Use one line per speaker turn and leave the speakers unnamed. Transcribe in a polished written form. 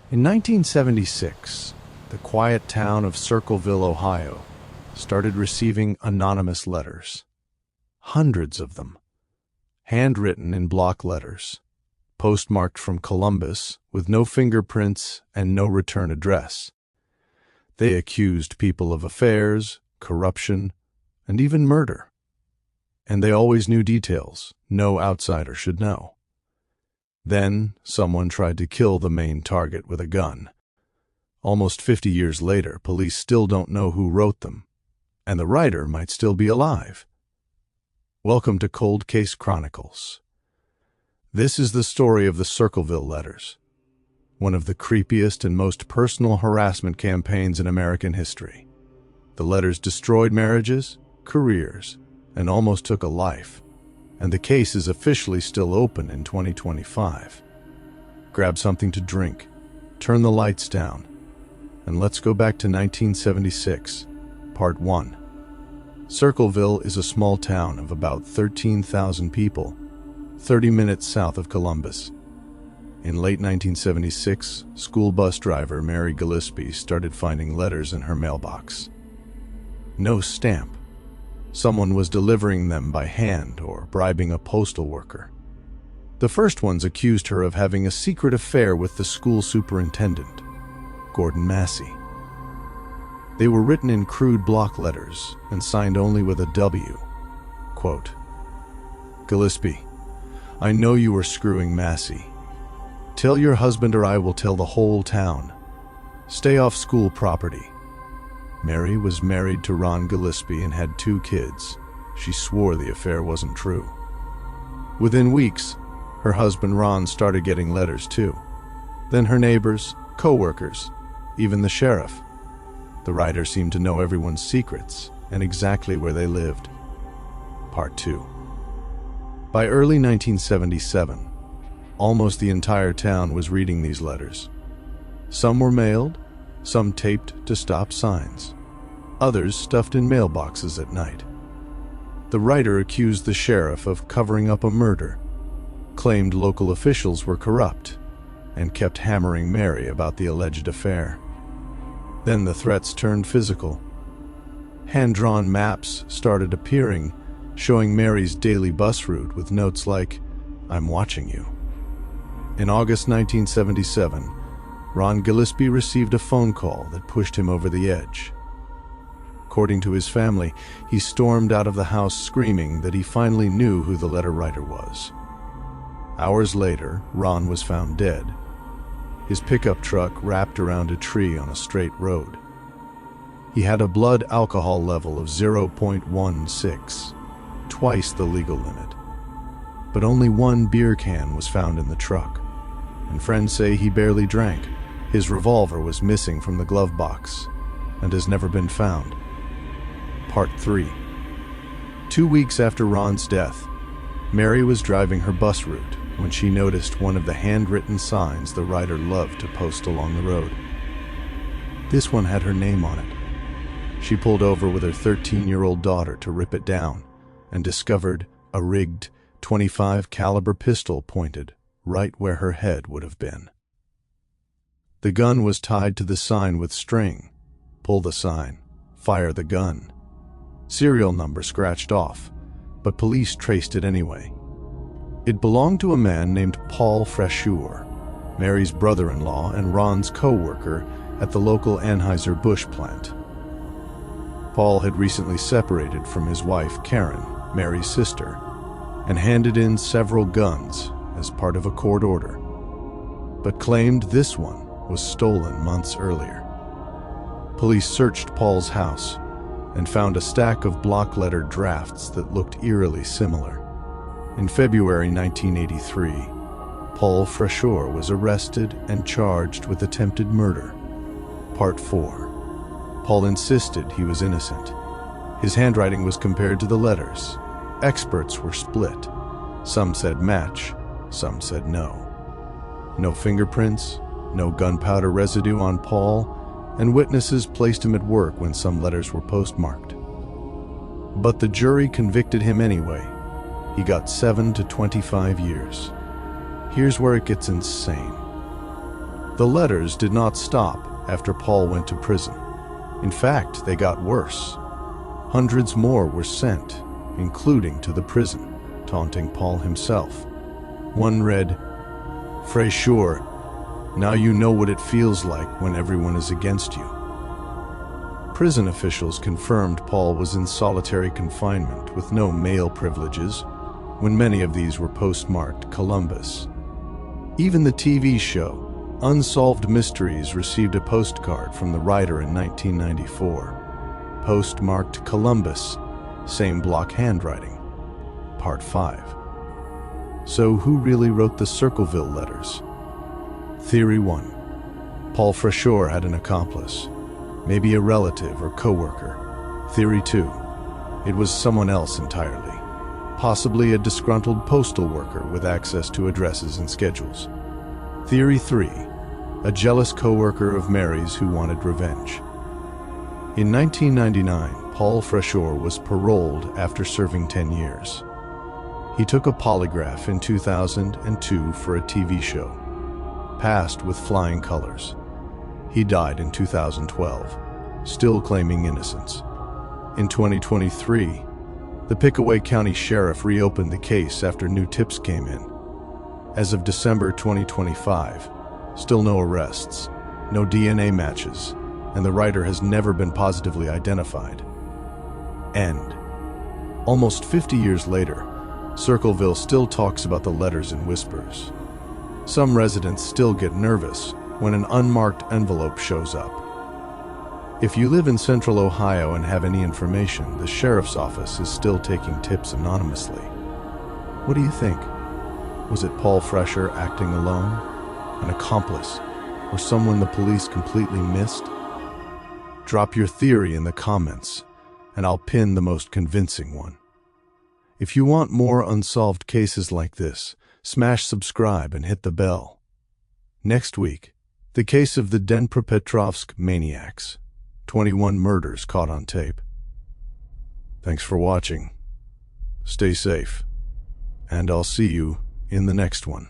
In 1976, the quiet town of Circleville, Ohio, started receiving anonymous letters. Hundreds of them, handwritten in block letters, postmarked from Columbus with no fingerprints and no return address. They accused people of affairs, corruption, and even murder. And they always knew details no outsider should know. Then someone tried to kill the main target with a gun. Almost 50 years later, police still don't know who wrote them, and the writer might still be alive. Welcome to Cold Case Chronicles. This is the story of the Circleville letters, one of the creepiest and most personal harassment campaigns in American history. The letters destroyed marriages, careers, and almost took a life, and the case is officially still open in 2025. Grab something to drink, turn the lights down, and let's go back to 1976, Part 1. Circleville is a small town of about 13,000 people, 30 minutes south of Columbus. In late 1976, school bus driver Mary Gillespie started finding letters in her mailbox. No stamp. Someone was delivering them by hand or bribing a postal worker. The first ones accused her of having a secret affair with the school superintendent, Gordon Massey. They were written in crude block letters and signed only with a W. Quote, "Gillespie, I know you are screwing Massey. Tell your husband or I will tell the whole town. Stay off school property." Mary was married to Ron Gillespie and had 2 kids. She swore the affair wasn't true. Within weeks, her husband Ron started getting letters too. Then her neighbors, co-workers, even the sheriff. The writer seemed to know everyone's secrets and exactly where they lived. Part 2. By early 1977, almost the entire town was reading these letters. Some were mailed, some taped to stop signs, others stuffed in mailboxes at night. The writer accused the sheriff of covering up a murder, claimed local officials were corrupt, and kept hammering Mary about the alleged affair. Then the threats turned physical. Hand-drawn maps started appearing, showing Mary's daily bus route with notes like, "I'm watching you." In August 1977, Ron Gillespie received a phone call that pushed him over the edge. According to his family, he stormed out of the house screaming that he finally knew who the letter writer was. Hours later, Ron was found dead, his pickup truck wrapped around a tree on a straight road. He had a blood alcohol level of 0.16, twice the legal limit. But only 1 beer can was found in the truck, and friends say he barely drank. His revolver was missing from the glove box and has never been found. Part 3. 2 weeks after Ron's death, Mary was driving her bus route when she noticed one of the handwritten signs the writer loved to post along the road. This one had her name on it. She pulled over with her 13-year-old daughter to rip it down and discovered a rigged .25 caliber pistol pointed right where her head would have been. The gun was tied to the sign with string. Pull the sign, fire the gun. Serial number scratched off, but police traced it anyway. It belonged to a man named Paul Fresheur, Mary's brother-in-law and Ron's co-worker at the local Anheuser-Busch plant. Paul had recently separated from his wife Karen, Mary's sister, and handed in several guns as part of a court order, but claimed this one was stolen months earlier. Police searched Paul's house and found a stack of block-lettered drafts that looked eerily similar. In February 1983, Paul Fresheur was arrested and charged with attempted murder. Part 4. Paul insisted he was innocent. His handwriting was compared to the letters. Experts were split. Some said match, some said no. No fingerprints, no gunpowder residue on Paul, and witnesses placed him at work when some letters were postmarked. But the jury convicted him anyway. He got 7 to 25 years. Here's where it gets insane. The letters did not stop after Paul went to prison. In fact, they got worse. Hundreds more were sent, including to the prison, taunting Paul himself. One read, "Frère, now you know what it feels like when everyone is against you." Prison officials confirmed Paul was in solitary confinement with no mail privileges, when many of these were postmarked Columbus. Even the TV show Unsolved Mysteries received a postcard from the writer in 1994, postmarked Columbus, same block handwriting. Part 5. So who really wrote the Circleville letters? Theory 1. Paul Frère had an accomplice, maybe a relative or co-worker. Theory 2. It was someone else entirely, possibly a disgruntled postal worker with access to addresses and schedules. Theory 3. A jealous co-worker of Mary's who wanted revenge. In 1999, Paul Frère was paroled after serving 10 years. He took a polygraph in 2002 for a TV show, passed with flying colors. He died in 2012, still claiming innocence. In 2023, the Pickaway County Sheriff reopened the case after new tips came in. As of December 2025, still no arrests, no DNA matches, and the writer has never been positively identified. End. Almost 50 years later, Circleville still talks about the letters in whispers. Some residents still get nervous when an unmarked envelope shows up. If you live in Central Ohio and have any information, the sheriff's office is still taking tips anonymously. What do you think? Was it Paul Frère acting alone, an accomplice, or someone the police completely missed? Drop your theory in the comments, and I'll pin the most convincing one. If you want more unsolved cases like this, smash subscribe and hit the bell. Next week, the case of the Dnipropetrovsk maniacs, 21 murders caught on tape. Thanks for watching. Stay safe, and I'll see you in the next one.